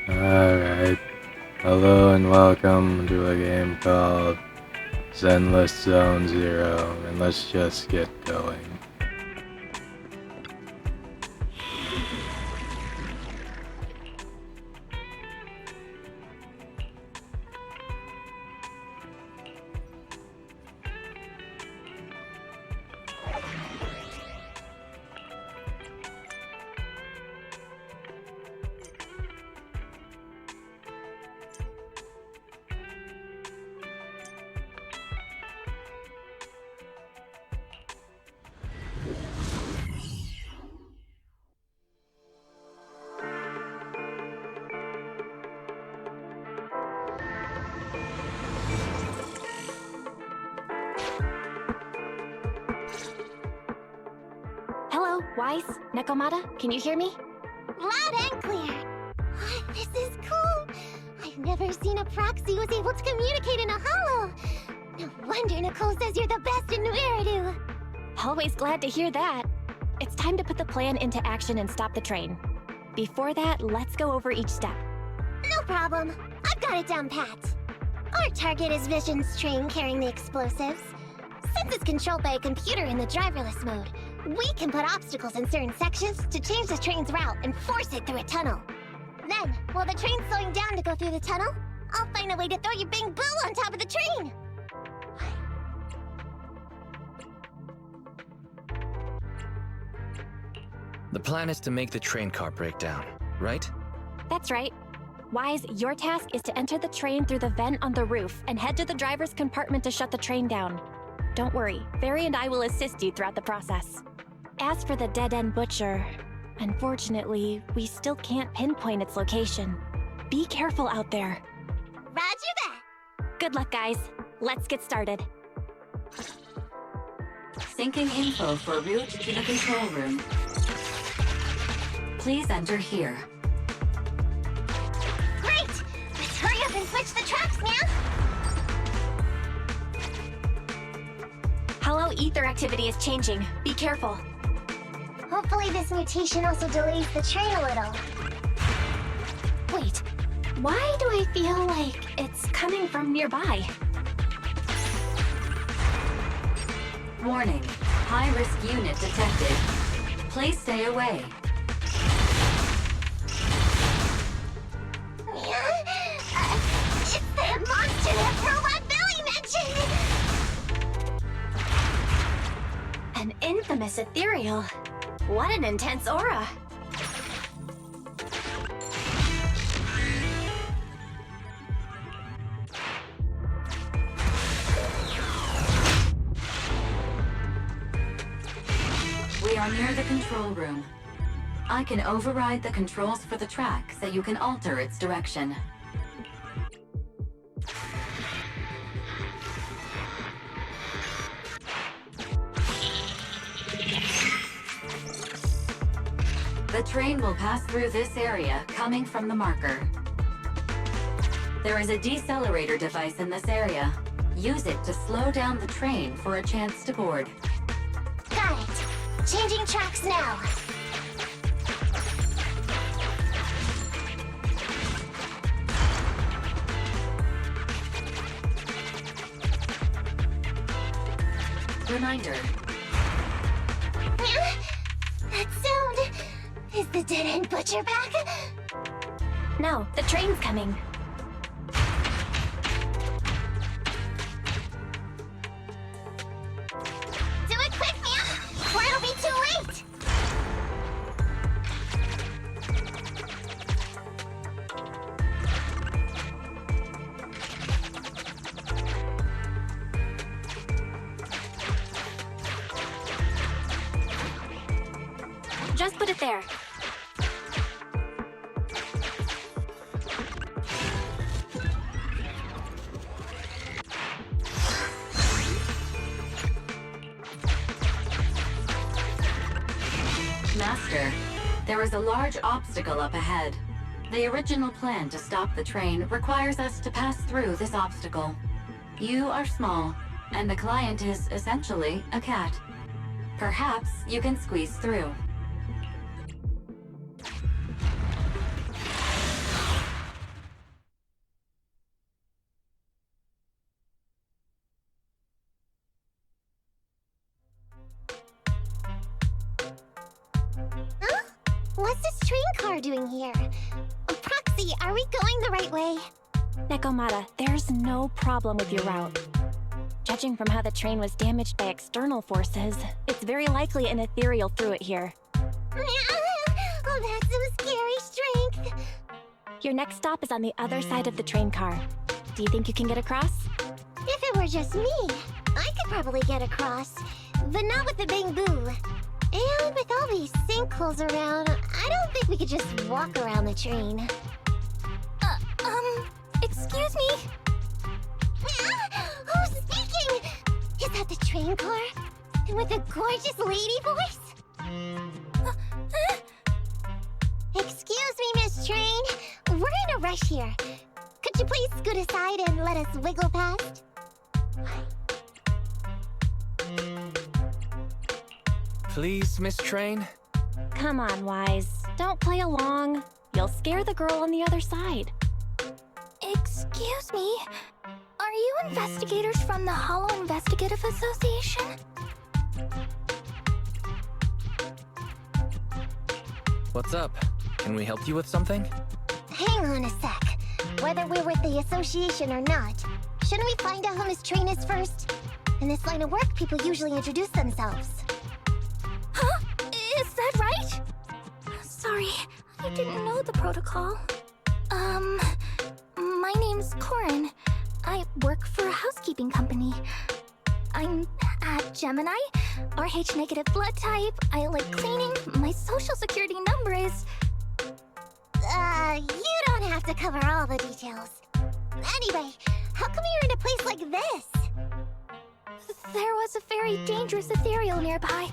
Alright. Hello and welcome to a game called Zenless Zone Zero, and let's just get going. Hello, Wise, Nekomata, can you hear me? Loud and clear! This is cool! I've never seen a proxy was able to communicate in a hollow! No wonder Nicole says you're the best in Nueridu! Always glad to hear that. It's time to put the plan into action and stop the train. Before that, let's go over each step. No problem. I've got it down pat. Our target is Vision's train carrying the explosives. Since it's controlled by a computer in the driverless mode, we can put obstacles in certain sections to change the train's route and force it through a tunnel. Then, while the train's slowing down to go through the tunnel, I'll find a way to throw your Bing Boo on top of the train! The plan is to make the train car break down, right? That's right. Wise, your task is to enter the train through the vent on the roof and head to the driver's compartment to shut the train down. Don't worry, Barry and I will assist you throughout the process. As for the dead-end butcher, unfortunately, we still can't pinpoint its location. Be careful out there. Roger that! Good luck, guys. Let's get started. Syncing info for route to the control room. Please enter here. Great! Let's hurry up and switch the tracks now! Hello, ether activity is changing. Be careful. Hopefully this mutation also delays the train a little. Wait, why do I feel like it's coming from nearby? Warning, high-risk unit detected. Please stay away. It's that monster that Robot Billy mentioned! An infamous ethereal. What an intense aura. We are near the control room. I can override the controls for the track so you can alter its direction. The train will pass through this area, coming from the marker. There is a decelerator device in this area. Use it to slow down the train for a chance to board. Got it. Changing tracks now. Reminder. That sound... Is the dead-end butcher back? No, the train's coming. Do it quick, man! Or it'll be too late! Just put it there. Master, there is a large obstacle up ahead. The original plan to stop the train requires us to pass through this obstacle. You are small, and the client is essentially a cat. Perhaps you can squeeze through. What's this train car doing here? Proxy, are we going the right way? Nekomata, there's no problem with your route. Judging from how the train was damaged by external forces, it's very likely an ethereal threw it here. Oh, that's some scary strength. Your next stop is on the other side of the train car. Do you think you can get across? If it were just me, I could probably get across, but not with the bamboo. And with all these sinkholes around, I don't think we could just walk around the train. Excuse me? Who's speaking? Is that the train car? And with a gorgeous lady voice? Excuse me, Miss Train. We're in a rush here. Could you please scoot aside and let us wiggle past? Please, Miss Train? Come on, Wise. Don't play along. You'll scare the girl on the other side. Excuse me? Are you investigators from the Hollow Investigative Association? What's up? Can we help you with something? Hang on a sec. Whether we're with the association or not, shouldn't we find out who Miss Train is first? In this line of work, people usually introduce themselves. Huh? Is that right? Sorry, I didn't know the protocol. My name's Corin. I work for a housekeeping company. I'm at Gemini, RH negative blood type, I like cleaning, my social security number is... You don't have to cover all the details. Anyway, how come you're in a place like this? There was a very dangerous ethereal nearby.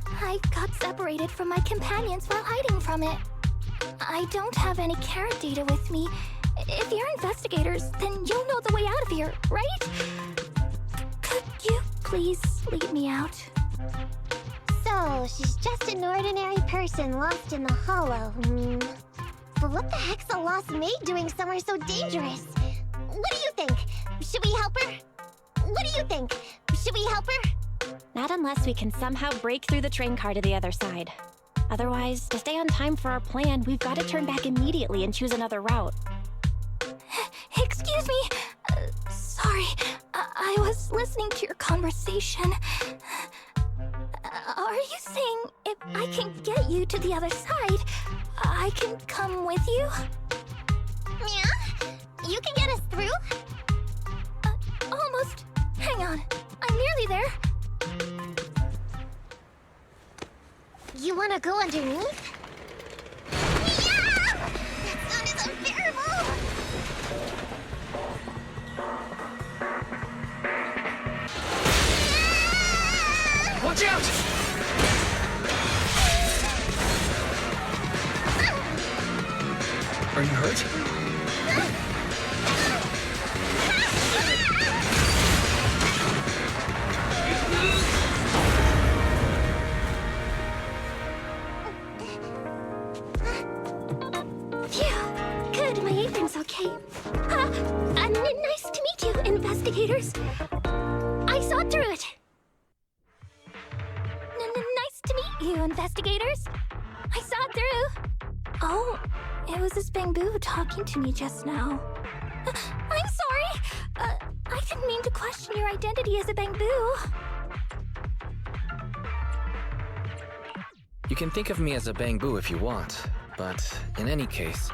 I got separated from my companions while hiding from it. I don't have any carrot data with me. If you're investigators, then you'll know the way out of here, right? Could you please lead me out? So, she's just an ordinary person lost in the Hollow. But what the heck's a lost maid doing somewhere so dangerous? What do you think? Should we help her? What do you think? Should we help her? Not unless we can somehow break through the train car to the other side. Otherwise, to stay on time for our plan, we've got to turn back immediately and choose another route. Excuse me. Sorry, I was listening to your conversation. Are you saying if I can get you to the other side, I can come with you? Yeah? You can get us through? Almost. Hang on, I'm nearly there. You wanna go underneath? Yeah! That sound is unbearable! Watch out! Are you hurt? Phew. Good, my apron's okay. Nice to meet you, investigators. I saw through it. Nice to meet you, investigators. I saw it through. Oh, it was this bamboo talking to me just now. I'm sorry. I didn't mean to question your identity as a bamboo. You can think of me as a bamboo if you want, but in any case,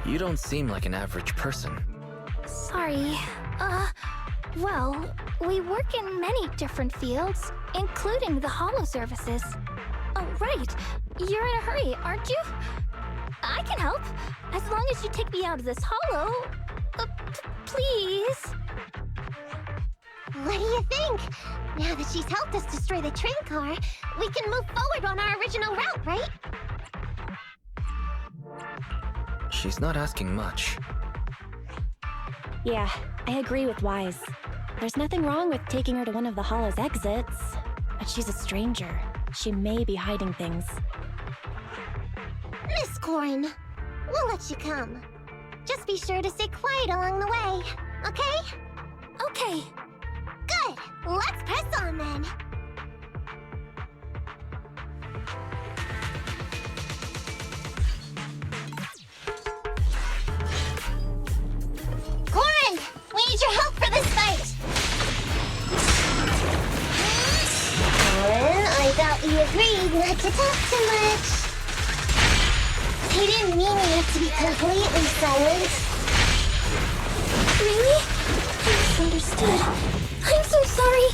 you don't seem like an average person. Sorry. Well, we work in many different fields, including the Hollow services. Oh, right. You're in a hurry, aren't you? I can help, as long as you take me out of this Hollow. Please. What do you think? Now that she's helped us destroy the train car, we can move forward on our original route, right? She's not asking much. Yeah, I agree with Wise. There's nothing wrong with taking her to one of the Hollow's exits, but she's a stranger. She may be hiding things. Miss Corin, we'll let you come. Just be sure to stay quiet along the way, okay? Okay. Good! Let's press on then! 'Nice talk too much. I didn't mean you to be completely silent. Really? I misunderstood. I'm so sorry.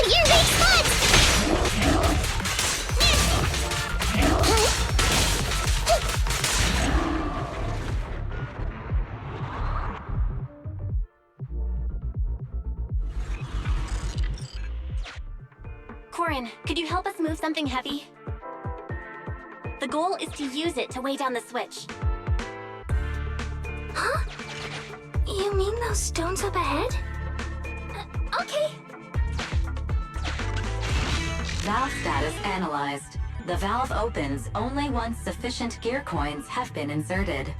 Your big foot! Corin, could you help us move something heavy? The goal is to use it to weigh down the switch. Huh? You mean those stones up ahead? Okay. Valve status analyzed. The valve opens only once sufficient gear coins have been inserted.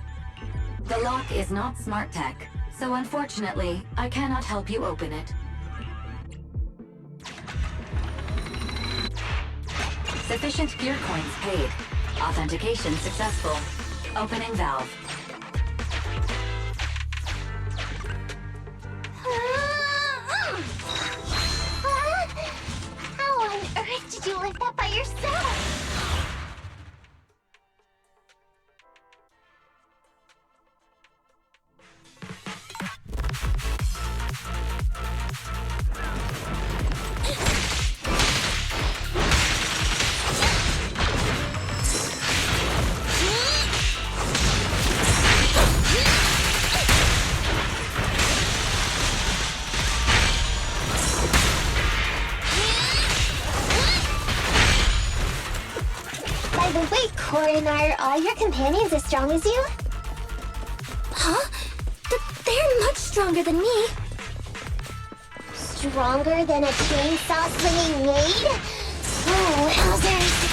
The lock is not smart tech, so unfortunately, I cannot help you open it. Sufficient gear coins paid. Authentication successful. Opening valve. How on earth did you lift that by yourself? By the way, Corin, are all your companions as strong as you? Huh? They're much stronger than me. Stronger than a chainsaw swinging maid? Oh, wowzers.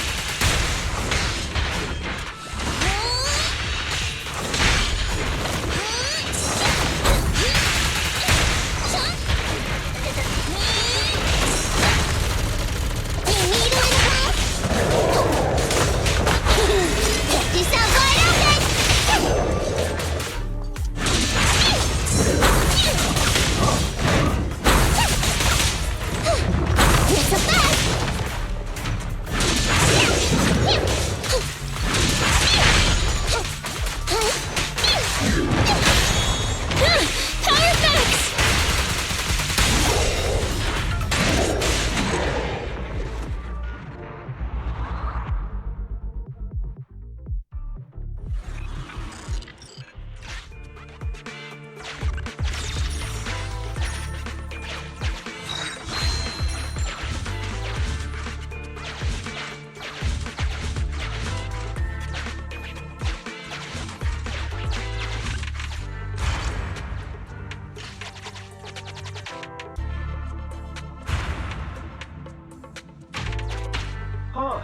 Huh.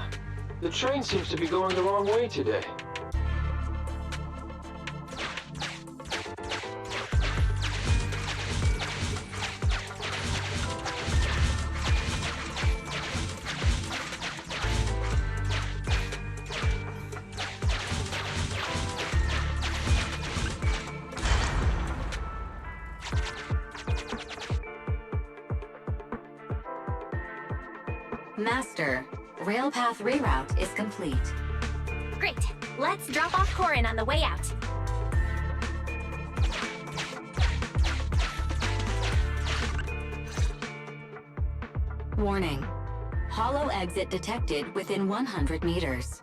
The train seems to be going the wrong way today. Master, rail path reroute is complete. Great. Let's drop off Corin on the way out. Warning. Hollow exit detected within 100 meters.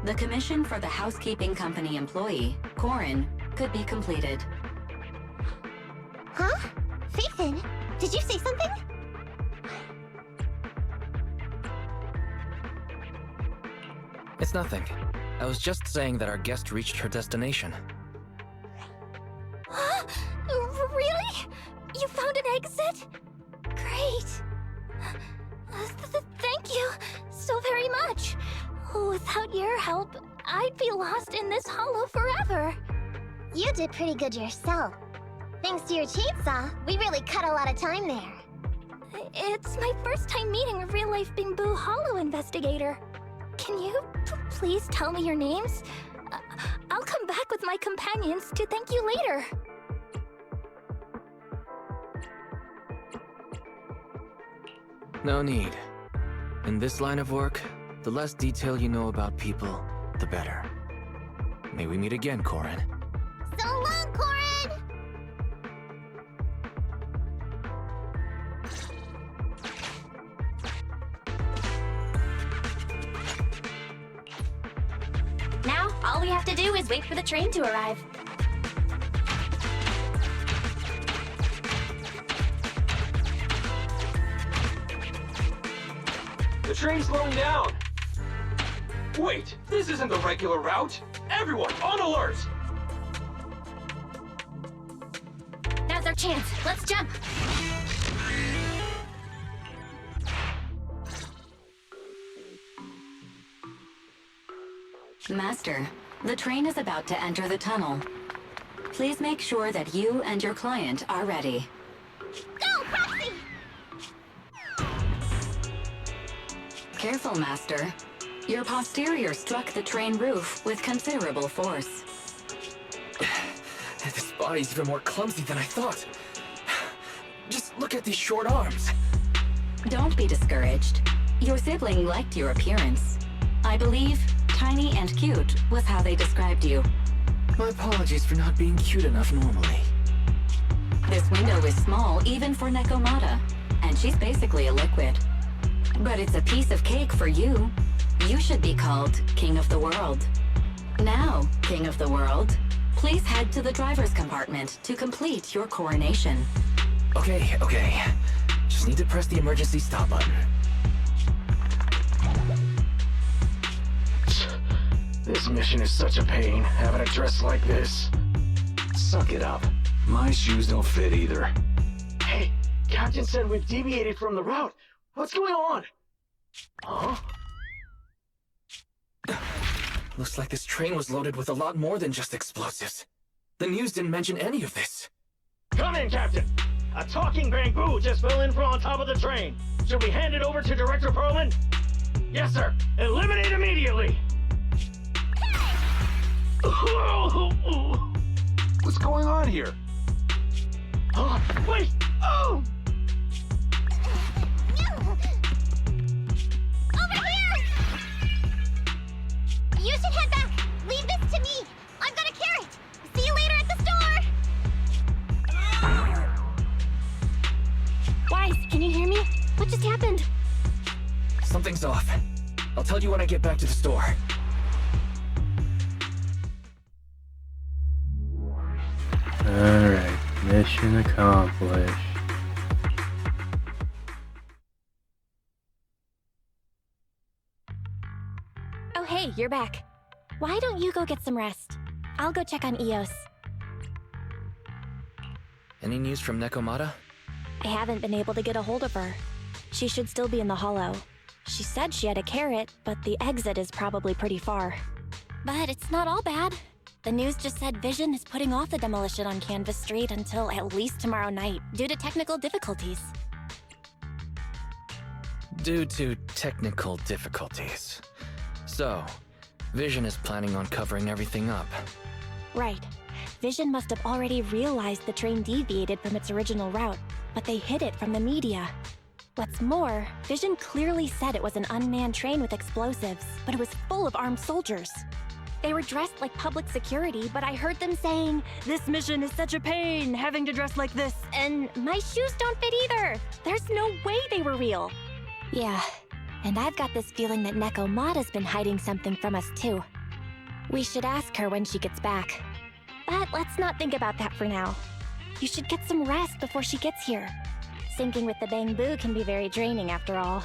The commission for the housekeeping company employee, Corin, could be completed. Huh? Phaethon, did you say something? It's nothing. I was just saying that our guest reached her destination. Huh? Really? You found an exit? Great. Thank you so very much. Without your help, I'd be lost in this hollow forever. You did pretty good yourself. Thanks to your chainsaw, we really cut a lot of time there. It's my first time meeting a real-life Bingbu Hollow investigator. Can you please tell me your names? I'll come back with my companions to thank you later. No need. In this line of work, the less detail you know about people, the better. May we meet again, Corin. So long, Corin! Now, all we have to do is wait for the train to arrive. The train's slowing down! Wait, this isn't the regular route! Everyone, on alert! Now's our chance. Let's jump. Master, the train is about to enter the tunnel. Please make sure that you and your client are ready. Go, Proxy! Careful, Master. Your posterior struck the train roof with considerable force. This body's even more clumsy than I thought. Just look at these short arms. Don't be discouraged. Your sibling liked your appearance. I believe tiny and cute was how they described you. My apologies for not being cute enough normally. This window is small even for Nekomata, and she's basically a liquid. But it's a piece of cake for you. You should be called King of the World. Now, King of the World, please head to the driver's compartment to complete your coronation. Okay. Just need to press the emergency stop button. This mission is such a pain, having a dress like this. Suck it up. My shoes don't fit either. Hey, Captain said we've deviated from the route. What's going on? Huh? Looks like this train was loaded with a lot more than just explosives. The news didn't mention any of this. Come in, Captain! A talking bamboo just fell in from on top of the train. Should we hand it over to Director Perlman? Yes, sir. Eliminate immediately! What's going on here? Huh? Wait! Oh! Over here! You should head back. Leave this to me. I've got a carrot. See you later at the store. Wise, can you hear me? What just happened? Something's off. I'll tell you when I get back to the store. Alright, mission accomplished. Oh hey, you're back. Why don't you go get some rest? I'll go check on Eos. Any news from Nekomata? I haven't been able to get a hold of her. She should still be in the hollow. She said she had a carrot, but the exit is probably pretty far. But it's not all bad. The news just said Vision is putting off the demolition on Canvas Street until at least tomorrow night, due to technical difficulties. Due to technical difficulties. So, Vision is planning on covering everything up. Right. Vision must have already realized the train deviated from its original route, but they hid it from the media. What's more, Vision clearly said it was an unmanned train with explosives, but it was full of armed soldiers. They were dressed like public security, but I heard them saying, "This mission is such a pain, having to dress like this," and my shoes don't fit either. There's no way they were real. Yeah, and I've got this feeling that Nekomata's been hiding something from us too. We should ask her when she gets back. But let's not think about that for now. You should get some rest before she gets here. Syncing with the bamboo can be very draining after all.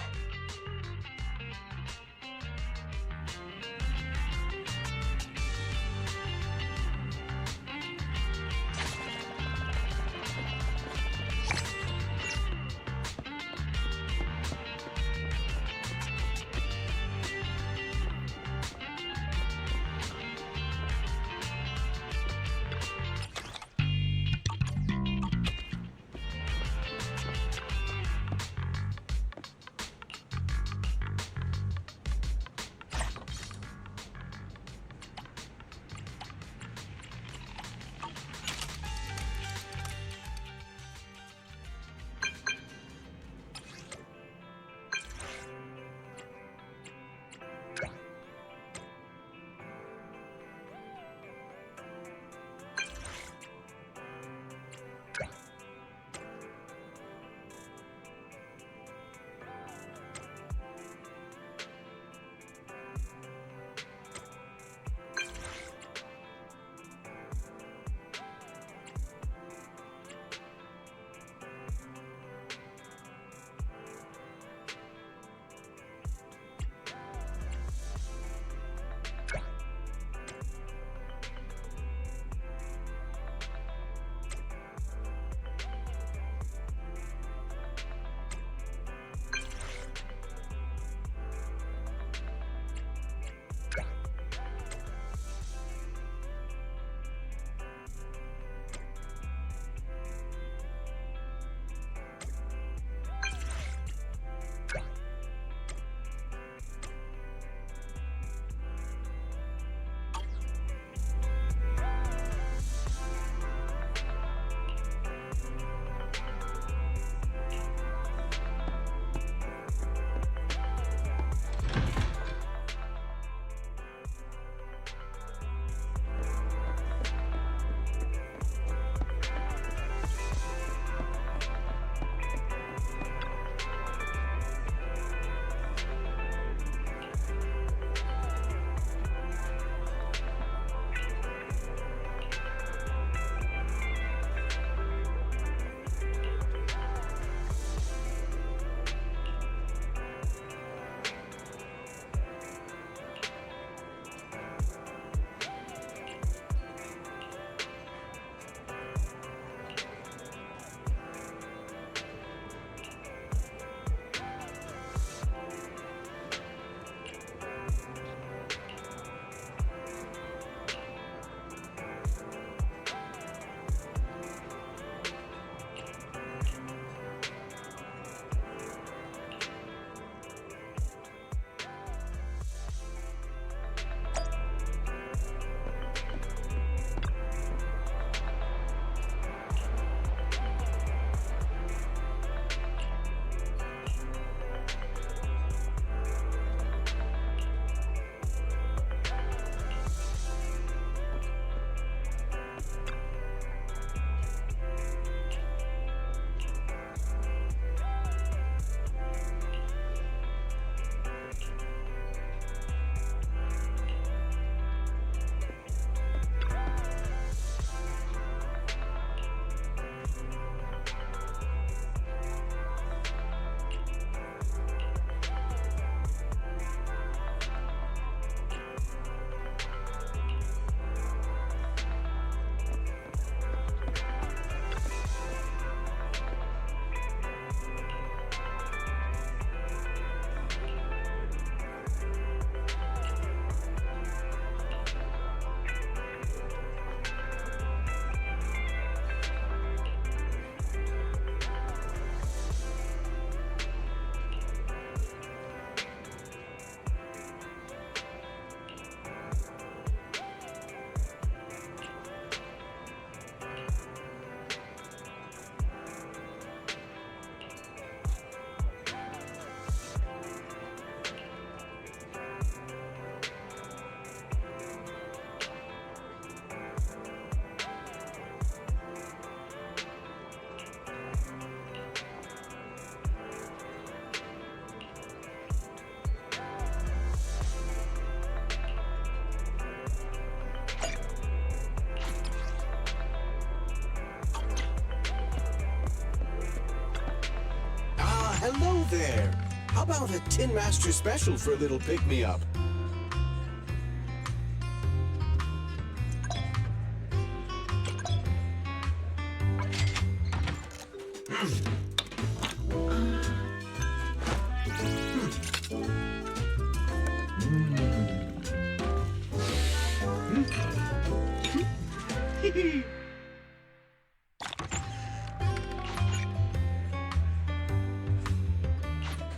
Hello there. How about a Tin Master special for a little pick-me-up?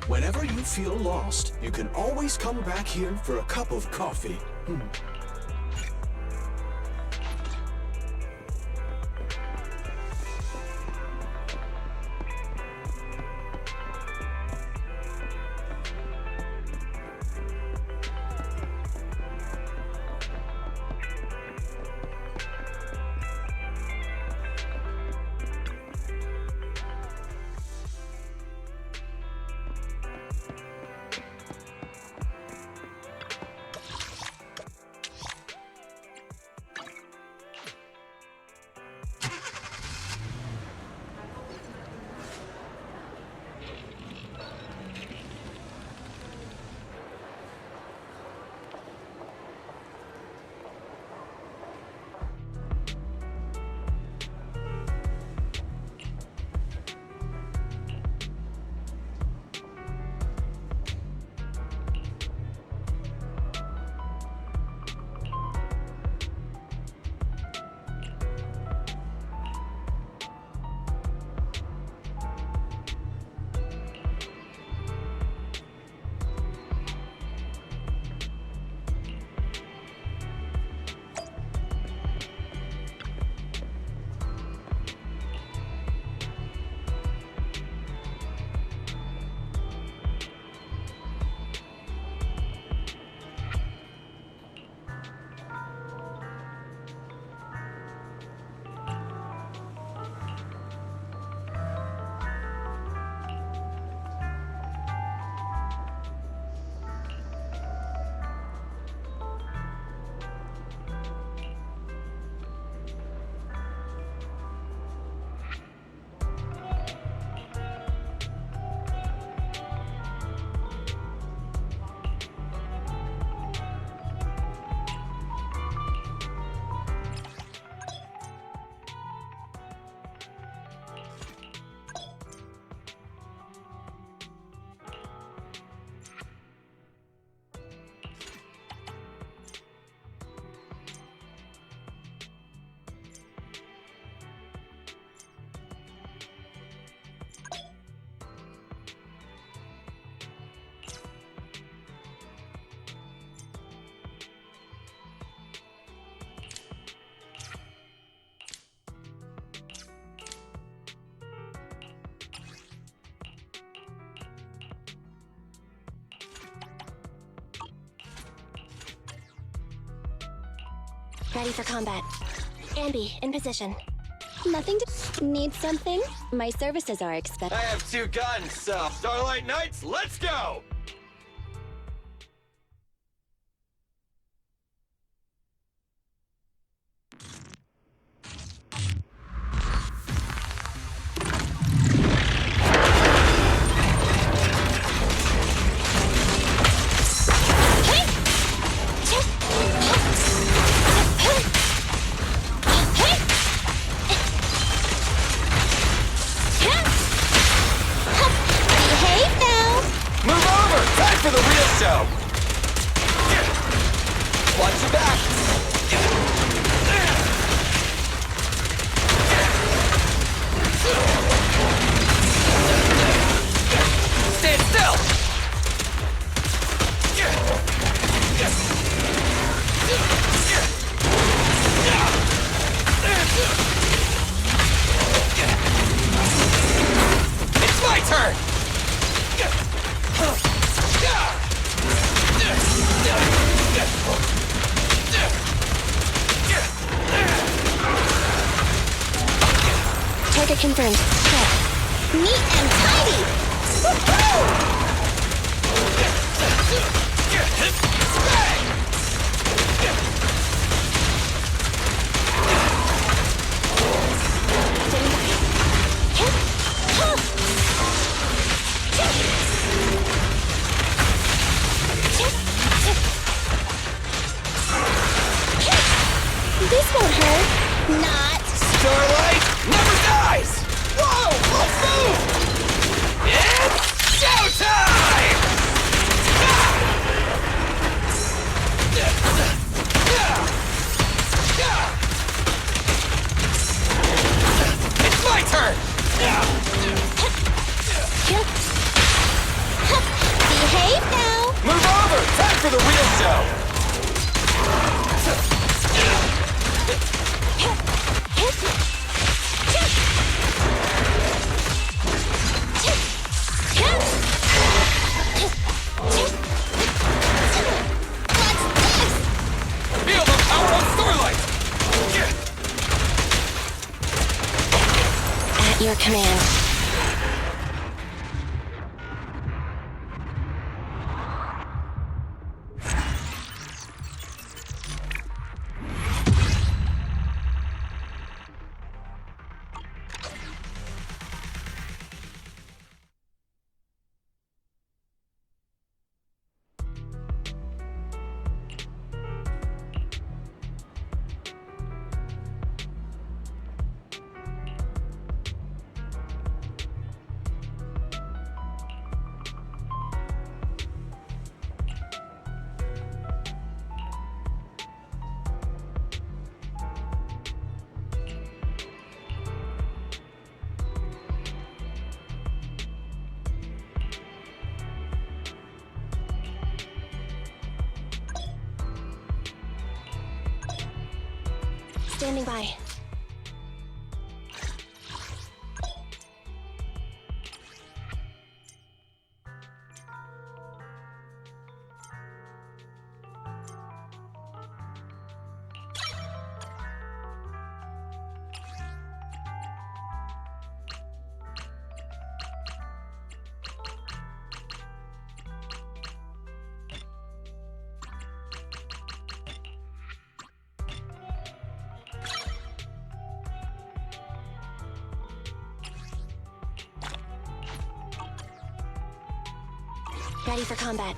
Whenever you feel lost, you can always come back here for a cup of coffee. Ready for combat. Ambi, in position. Nothing to... Need something? My services are expected. I have 2 guns, so Starlight Knights, let's go! For the real show! Watch your back! Stand still! It's my turn! Target confirmed. Go. Neat and tidy! Woohoo! Move over! Time for the real show! Feel the power of Starlight! At your command. Standing by. Ready for combat.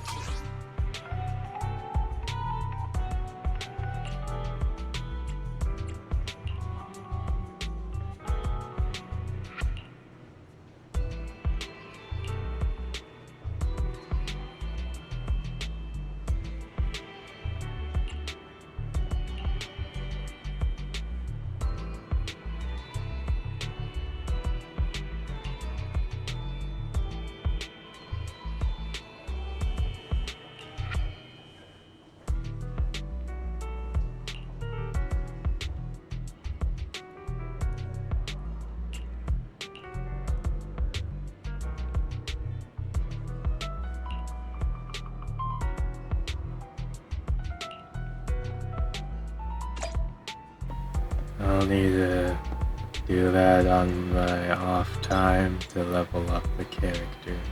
I'll need to do that on my off time to level up the characters.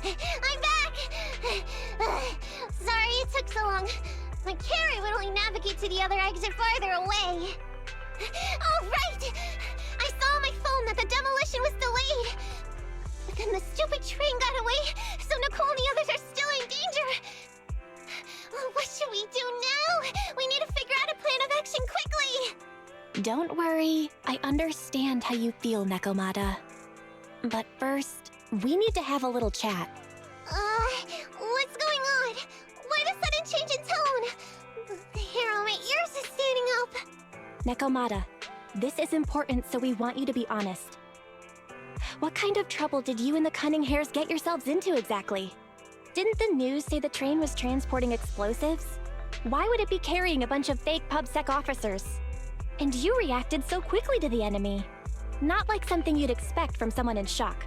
I'm back! Sorry it took so long. My carrot would only navigate to the other exit farther away. Oh, right! I saw on my phone that the demolition was delayed. But then the stupid train got away, so Nicole and the others are still in danger. What should we do now? We need to figure out a plan of action quickly! Don't worry. I understand how you feel, Nekomata. But first, we need to have a little chat. What's going on? Why the sudden change in tone? The hair on my ears is standing up. Nekomata, this is important, so we want you to be honest. What kind of trouble did you and the Cunning Hares get yourselves into exactly? Didn't the news say the train was transporting explosives? Why would it be carrying a bunch of fake PubSec officers? And you reacted so quickly to the enemy. Not like something you'd expect from someone in shock.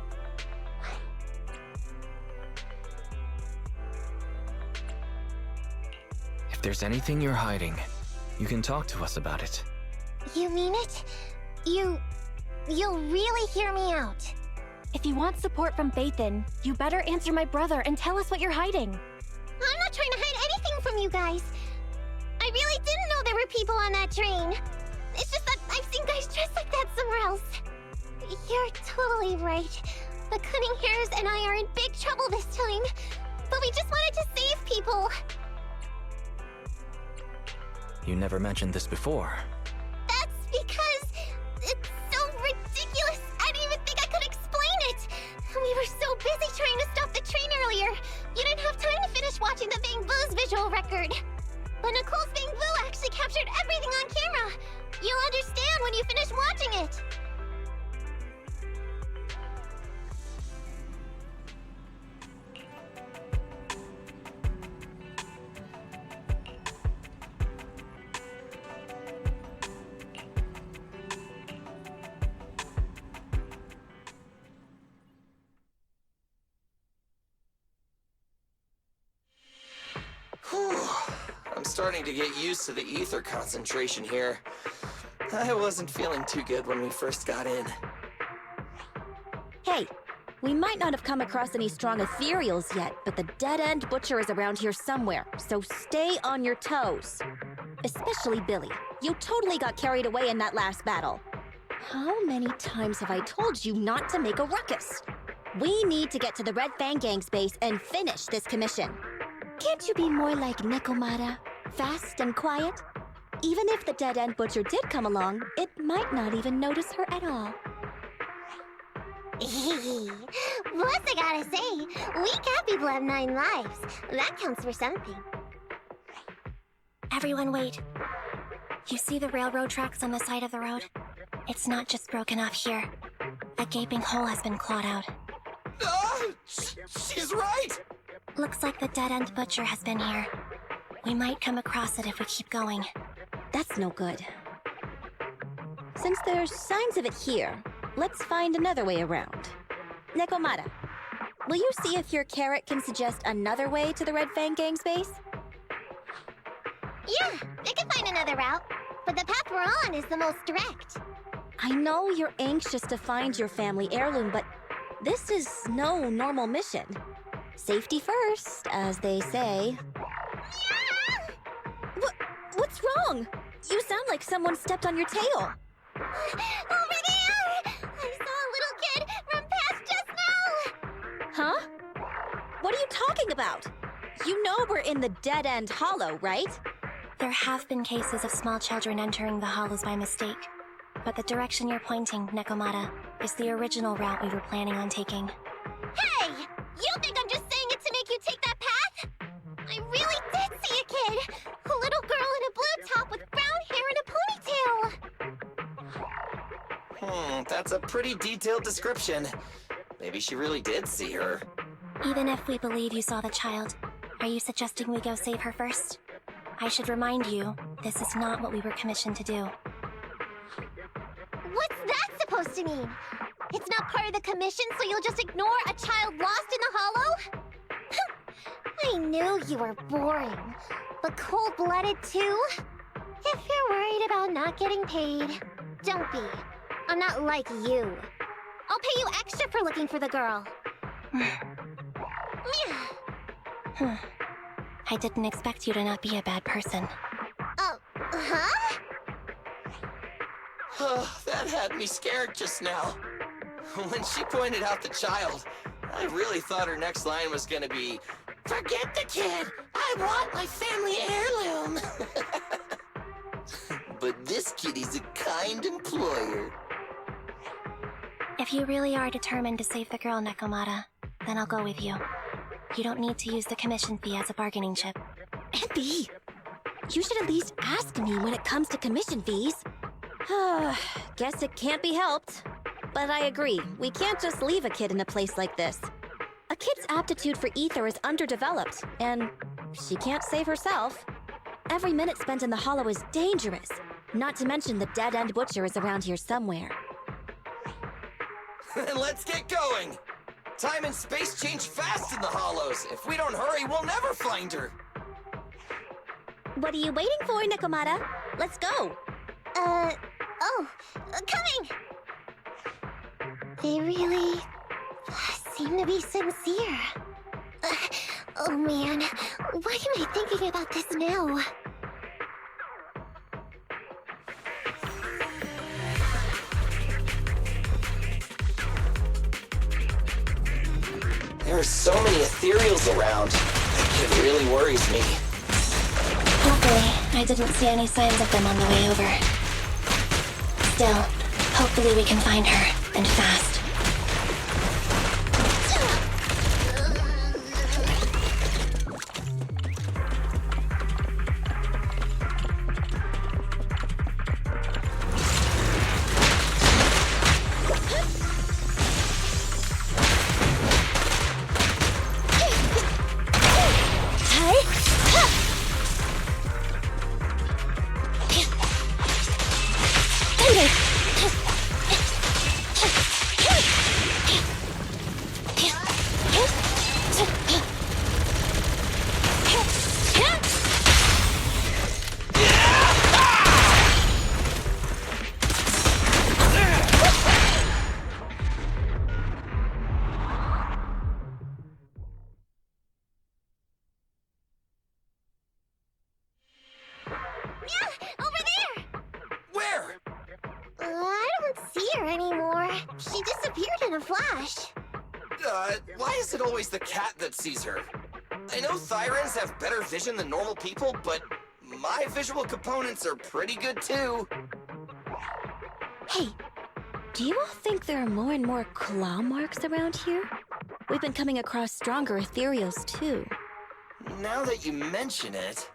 If there's anything you're hiding, you can talk to us about it. You mean it? You'll really hear me out. If you want support from Phaethon, you better answer my brother and tell us what you're hiding. I'm not trying to hide anything from you guys. I really didn't know there were people on that train. It's just that I've seen guys dressed like that somewhere else. You're totally right. The Cunning Hares and I are in big trouble this time. But we just wanted to save people. You never mentioned this before. That's because it's so ridiculous. I didn't even think I could explain it. We were so busy trying to stop the train earlier. You didn't have time to finish watching the Bang Boo's visual record. But Nicole's Bang Boo actually captured everything on camera. You'll understand when you finish watching it. I'm starting to get used to the ether concentration here. I wasn't feeling too good when we first got in. Hey, we might not have come across any strong ethereals yet, but the dead-end butcher is around here somewhere, so stay on your toes. Especially Billy. You totally got carried away in that last battle. How many times have I told you not to make a ruckus? We need to get to the Red Fang Gang's base and finish this commission. Can't you be more like Nekomata? Fast and quiet? Even if the dead-end butcher did come along, it might not even notice her at all. Plus, I gotta say, we cat people have 9 lives. That counts for something. Everyone wait. You see the railroad tracks on the side of the road? It's not just broken off here. A gaping hole has been clawed out. She's right! Looks like the dead-end butcher has been here. We might come across it if we keep going. That's no good. Since there's signs of it here, let's find another way around. Nekomata, will you see if your carrot can suggest another way to the Red Fang Gang's base? Yeah, I can find another route. But the path we're on is the most direct. I know you're anxious to find your family heirloom, but this is no normal mission. Safety first, as they say. What's wrong? You sound like someone stepped on your tail. Over there! I saw a little kid run past just now! Huh? What are you talking about? You know we're in the dead-end hollow, right? There have been cases of small children entering the hollows by mistake. But the direction you're pointing, Nekomata, is the original route we were planning on taking. Hey! You think I'm just saying it to make you take that path? I really did see a kid! A little girl in a blue top with brown hair and a ponytail! That's a pretty detailed description. Maybe she really did see her. Even if we believe you saw the child, are you suggesting we go save her first? I should remind you, this is not what we were commissioned to do. What's that supposed to mean? It's not part of the commission, so you'll just ignore a child lost in the hollow? I knew you were boring, but cold-blooded too? If you're worried about not getting paid, don't be. I'm not like you. I'll pay you extra for looking for the girl. I didn't expect you to not be a bad person. Oh, huh? Oh, that had me scared just now. When she pointed out the child, I really thought her next line was gonna be, "Forget the kid! I want my family heirloom!" But this kitty's a kind employer. If you really are determined to save the girl, Nekomata, then I'll go with you. You don't need to use the commission fee as a bargaining chip. Abby! You should at least ask me when it comes to commission fees. Guess it can't be helped. But I agree, we can't just leave a kid in a place like this. A kid's aptitude for ether is underdeveloped, and she can't save herself. Every minute spent in the Hollow is dangerous, not to mention the dead-end butcher is around here somewhere. Then let's get going! Time and space change fast in the Hollows. If we don't hurry, we'll never find her. What are you waiting for, Nekomata? Let's go! Coming! They really seem to be sincere. Oh man, why am I thinking about this now? There are so many ethereals around. It really worries me. Luckily, I didn't see any signs of them on the way over. Still, hopefully we can find her, and fast. She disappeared in a flash. Why is it always the cat that sees her? I know Thyrans have better vision than normal people, but my visual components are pretty good too. Hey, do you all think there are more and more claw marks around here? We've been coming across stronger ethereals too. Now that you mention it...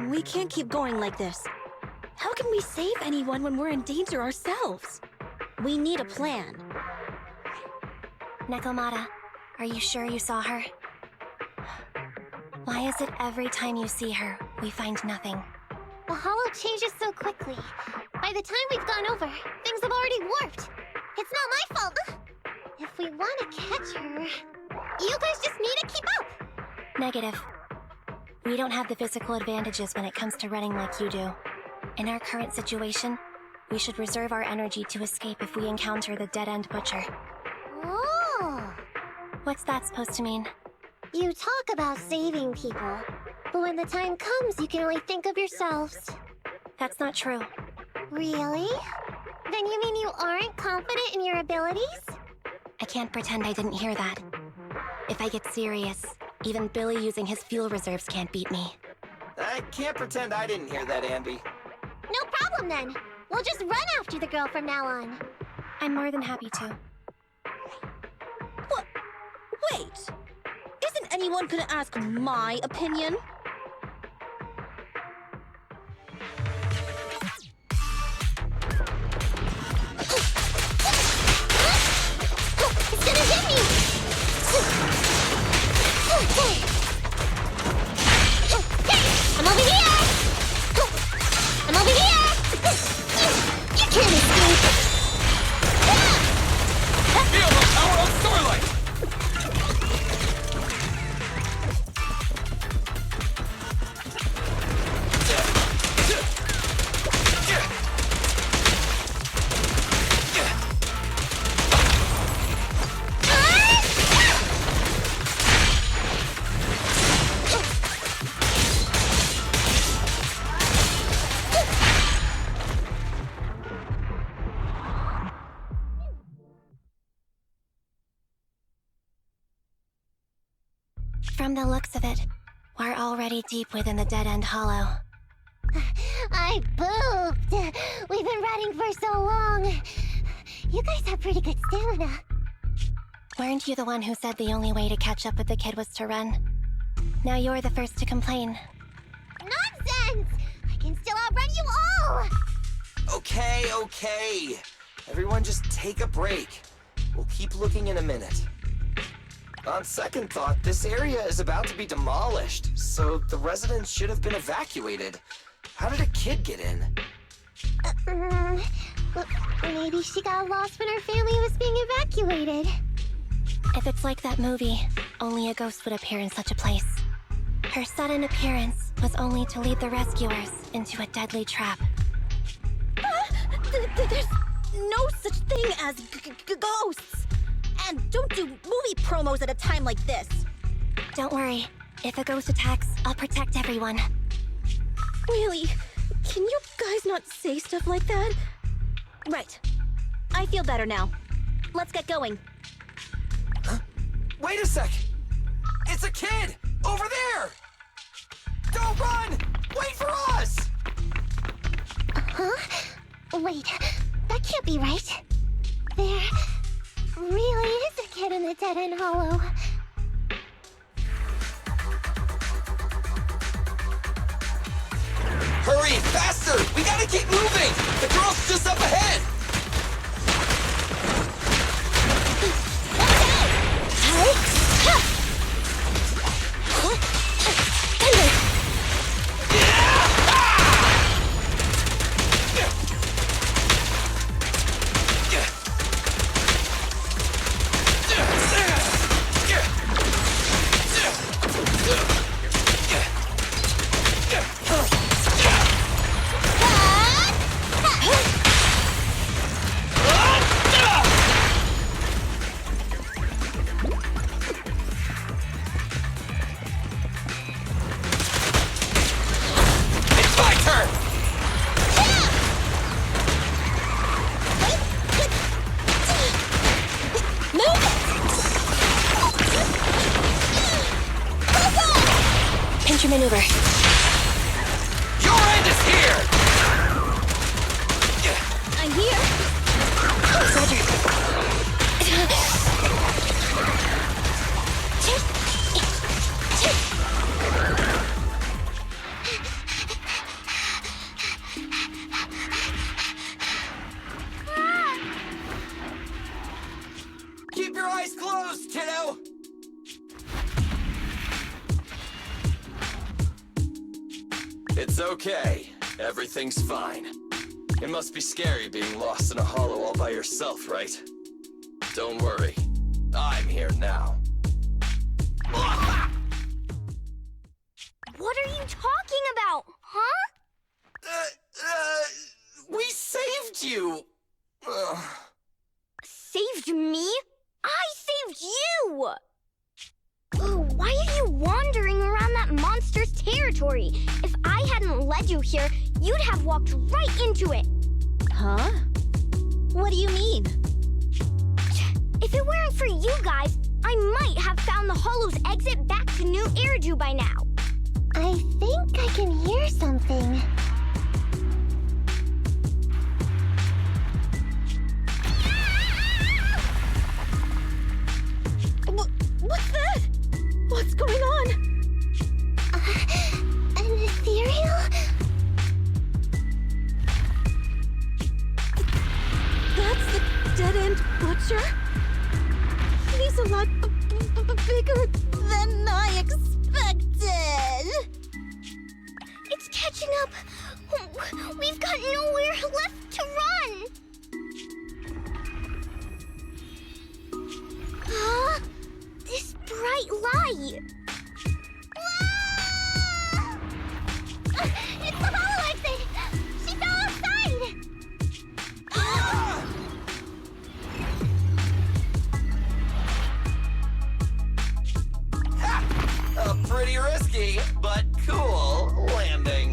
We can't keep going like this. How can we save anyone when we're in danger ourselves? We need a plan. Nekomata, are you sure you saw her? Why is it every time you see her, we find nothing? The Hollow changes so quickly. By the time we've gone over, things have already warped. It's not my fault. If we want to catch her, you guys just need to keep up. Negative. We don't have the physical advantages when it comes to running like you do. In our current situation, we should reserve our energy to escape if we encounter the dead-end butcher. Oh! What's that supposed to mean? You talk about saving people, but when the time comes, you can only think of yourselves. That's not true. Really? Then you mean you aren't confident in your abilities? I can't pretend I didn't hear that. If I get serious, even Billy using his fuel reserves can't beat me. I can't pretend I didn't hear that, Ambi. No problem then. We'll just run after the girl from now on. I'm more than happy to. What? Wait! Isn't anyone gonna ask my opinion? It's gonna hit me! I'm over here! I'm over here! You can't escape! Feel the power of Starlight! From the looks of it, we're already deep within the dead-end hollow. I pooped! We've been running for so long. You guys have pretty good stamina. Weren't you the one who said the only way to catch up with the kid was to run? Now you're the first to complain. Nonsense! I can still outrun you all! Okay. Everyone just take a break. We'll keep looking in a minute. On second thought, this area is about to be demolished, so the residents should have been evacuated. How did a kid get in? Maybe she got lost when her family was being evacuated. If it's like that movie, only a ghost would appear in such a place. Her sudden appearance was only to lead the rescuers into a deadly trap. There's no such thing as ghosts! And don't do movie promos at a time like this! Don't worry. If a ghost attacks, I'll protect everyone. Really? Can you guys not say stuff like that? Right. I feel better now. Let's get going. Huh? Wait a sec! It's a kid! Over there! Don't run! Wait for us! Huh? Wait, that can't be right. There really is a kid in the dead-end hollow. Hurry, faster! We gotta keep moving! The girl's just up ahead! Maneuver. Your end is here! I'm here! Soldier. Keep your eyes closed, kiddo! It's okay. Everything's fine. It must be scary being lost in a hollow all by yourself, right? Don't worry. I'm here now. What are you talking about, huh? We saved you! Saved me? I saved you! Why are you wandering around that monster's territory? If I hadn't led you here, you'd have walked right into it. Huh? What do you mean? If it weren't for you guys, I might have found the Hollow's exit back to New Eridu by now. I think I can hear something. What's that? What's going on? An ethereal? That's the dead-end butcher? He's a lot bigger than I expected. It's catching up. We've got nowhere left to run. Huh? This bright light. It's the hollow exit! She fell outside! A pretty risky, but cool landing.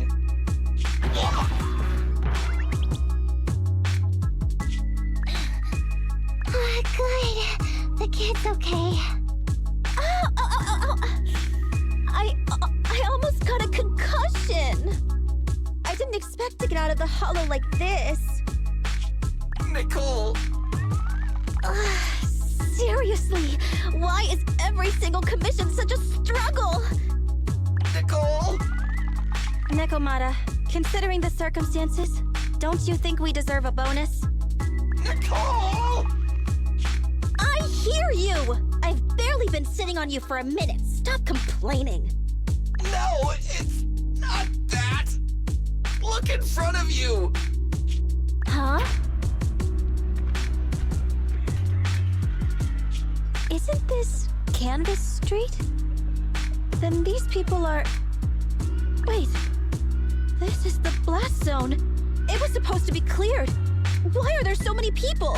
out of the hollow like this. Nicole! Seriously, why is every single commission such a struggle? Nicole! Nekomata, considering the circumstances, don't you think we deserve a bonus? Nicole! I hear you! I've barely been sitting on you for a minute. Stop complaining. No, it's not that! Look in front of you! Huh? Isn't this Canvas Street? Then these people are... Wait. This is the blast zone. It was supposed to be cleared. Why are there so many people?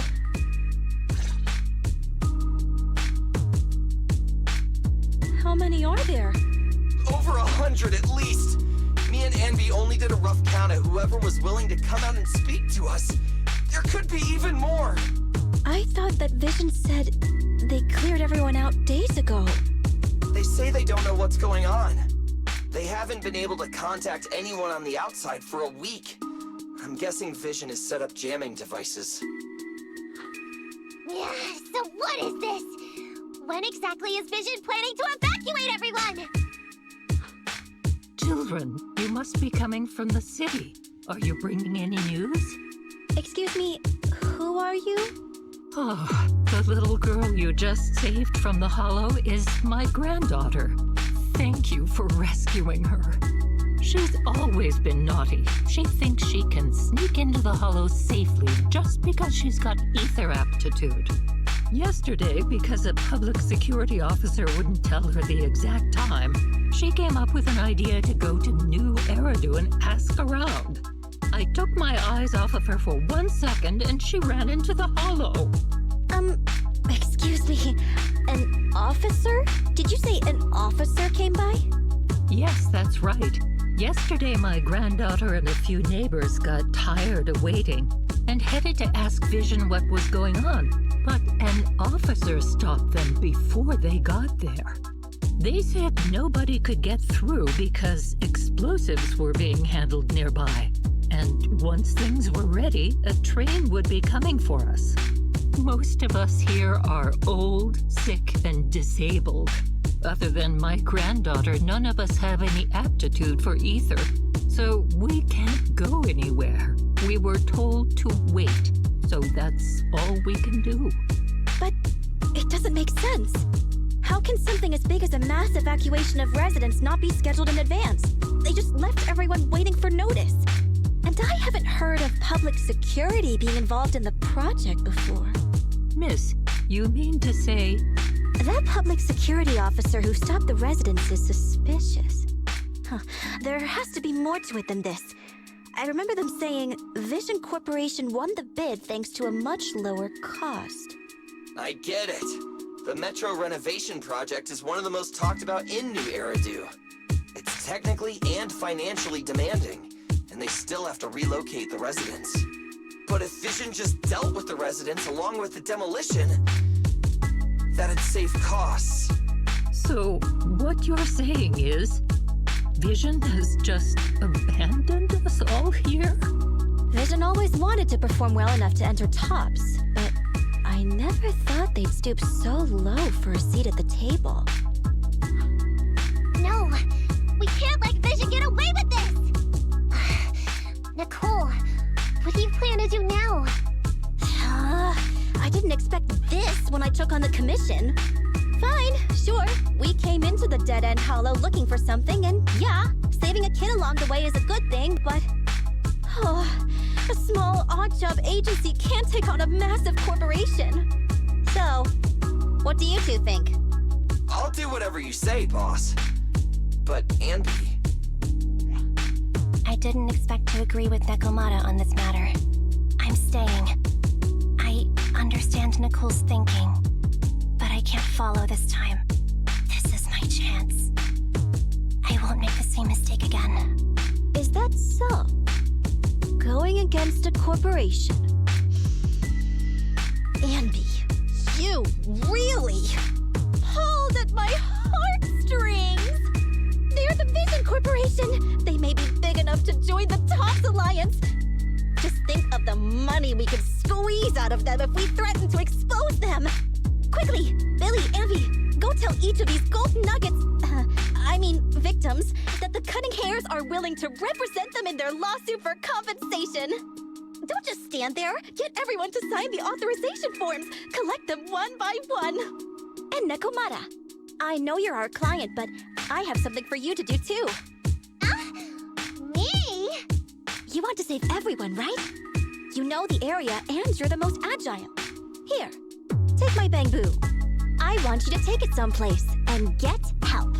How many are there? Over 100 at least. Me and Envy only did a rough count of whoever was willing to come out and speak to us. There could be even more. I thought that Vision said they cleared everyone out days ago. They say they don't know what's going on. They haven't been able to contact anyone on the outside for a week. I'm guessing Vision has set up jamming devices. Yeah, so what is this? When exactly is Vision planning to evacuate everyone? Children, you must be coming from the city. Are you bringing any news? Excuse me, who are you? Oh, the little girl you just saved from the hollow is my granddaughter. Thank you for rescuing her. She's always been naughty. She thinks she can sneak into the hollow safely just because she's got ether aptitude. Yesterday, because a public security officer wouldn't tell her the exact time, she came up with an idea to go to New Eridu and ask around. I took my eyes off of her for 1 second and she ran into the hollow. Excuse me, an officer? Did you say an officer came by? Yes, that's right. Yesterday, my granddaughter and a few neighbors got tired of waiting and headed to ask Vision what was going on, but an officer stopped them before they got there. They said nobody could get through because explosives were being handled nearby, and once things were ready, a train would be coming for us. Most of us here are old, sick, and disabled. Other than my granddaughter, none of us have any aptitude for ether, so we can't go anywhere. We were told to wait, so that's all we can do. But it doesn't make sense. How can something as big as a mass evacuation of residents not be scheduled in advance? They just left everyone waiting for notice. And I haven't heard of public security being involved in the project before. Miss, you mean to say... That public security officer who stopped the residents is suspicious. There has to be more to it than this. I remember them saying Vision Corporation won the bid thanks to a much lower cost. I get it. The Metro renovation project is one of the most talked about in New Eridu. It's technically and financially demanding, and they still have to relocate the residents. But if Vision just dealt with the residents along with the demolition, that'd save costs. So, what you're saying is, Vision has just abandoned us all here? Vision always wanted to perform well enough to enter tops, but I never thought they'd stoop so low for a seat at the table. No, we can't let Vision get away with this! Nicole, what do you plan to do now? I didn't expect this when I took on the commission. Fine, sure. We came into the dead-end hollow looking for something, and yeah, saving a kid along the way is a good thing, but... a small odd-job agency can't take on a massive corporation. So, what do you two think? I'll do whatever you say, boss. But Andy... I didn't expect to agree with Nekomata on this matter. I'm staying. I understand Nicole's thinking, but I can't follow this time. This is my chance. I won't make the same mistake again. Is that so? Going against a corporation? Andy, you really pulled at my heartstrings! They're the Vision Corporation! They may be big enough to join the TOPS Alliance, think of the money we could squeeze out of them if we threaten to expose them. Quickly, Billy, Ambi, go tell each of these gold nuggets, victims, that the cunning hairs are willing to represent them in their lawsuit for compensation. Don't just stand there. Get everyone to sign the authorization forms. Collect them one by one. And Nekomata, I know you're our client, but I have something for you to do too. Me? You want to save everyone, right? You know the area and you're the most agile. Here, take my bamboo. I want you to take it someplace and get help.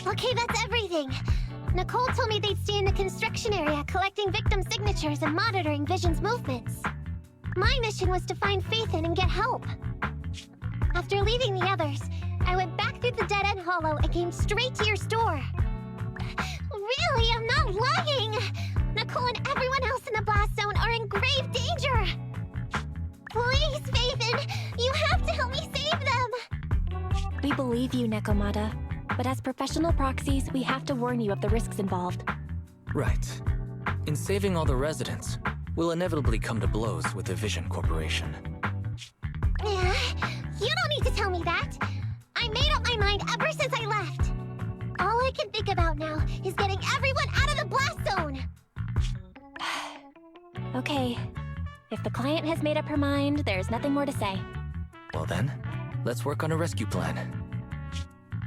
Okay, that's everything. Nicole told me they'd stay in the construction area collecting victim signatures and monitoring Vision's movements. My mission was to find Faithin and get help. After leaving the others, I went back through the dead-end hollow and came straight to your store. Really, I'm not lying! Nicole and everyone else in the blast zone are in grave danger! Please, Faithin, you have to help me save them! We believe you, Nekomata. But as professional proxies, we have to warn you of the risks involved. Right. In saving all the residents, we'll inevitably come to blows with the Vision Corporation. Yeah, you don't need to tell me that. I made up my mind ever since I left. All I can think about now is getting everyone out of the blast zone. Okay. If the client has made up her mind, there's nothing more to say. Well then, let's work on a rescue plan.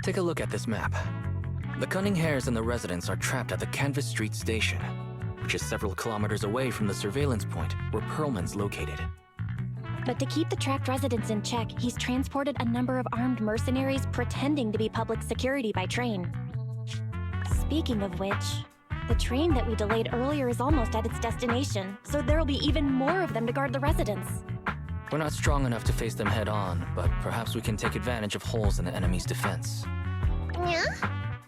Take a look at this map. The cunning hairs and the residents are trapped at the Canvas Street station, which is several kilometers away from the surveillance point where Perlman's located. But to keep the trapped residents in check, he's transported a number of armed mercenaries pretending to be public security by train. Speaking of which, the train that we delayed earlier is almost at its destination, so there'll be even more of them to guard the residents. We're not strong enough to face them head-on, but perhaps we can take advantage of holes in the enemy's defense. Yeah?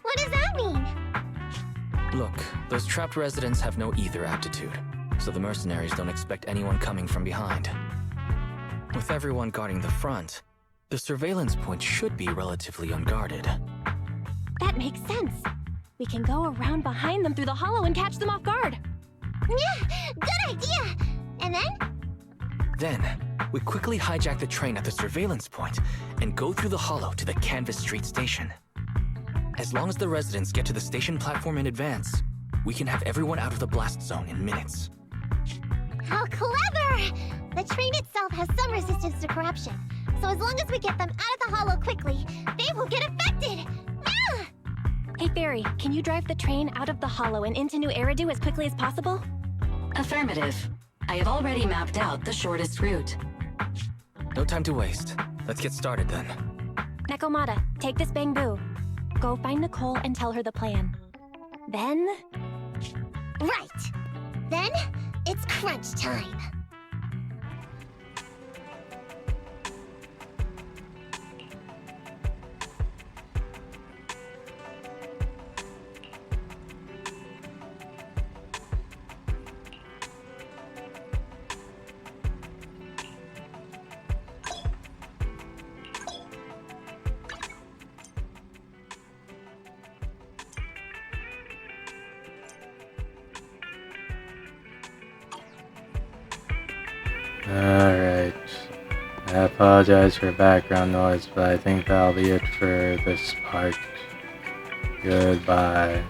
What does that mean? Look, those trapped residents have no ether aptitude, so the mercenaries don't expect anyone coming from behind. With everyone guarding the front, the surveillance point should be relatively unguarded. That makes sense. We can go around behind them through the hollow and catch them off guard. Yeah, good idea! And then? Then, we quickly hijack the train at the surveillance point and go through the hollow to the Canvas Street station. As long as the residents get to the station platform in advance, we can have everyone out of the blast zone in minutes. How clever! The train itself has some resistance to corruption, so as long as we get them out of the hollow quickly, they won't get affected! Yeah! Hey Fairy, can you drive the train out of the hollow and into New Eridu as quickly as possible? Affirmative. I have already mapped out the shortest route. No time to waste. Let's get started then. Nekomata, take this bamboo. Go find Nicole and tell her the plan. Then... Right! Then, it's crunch time. Alright. I apologize for background noise, but I think that'll be it for this part. Goodbye.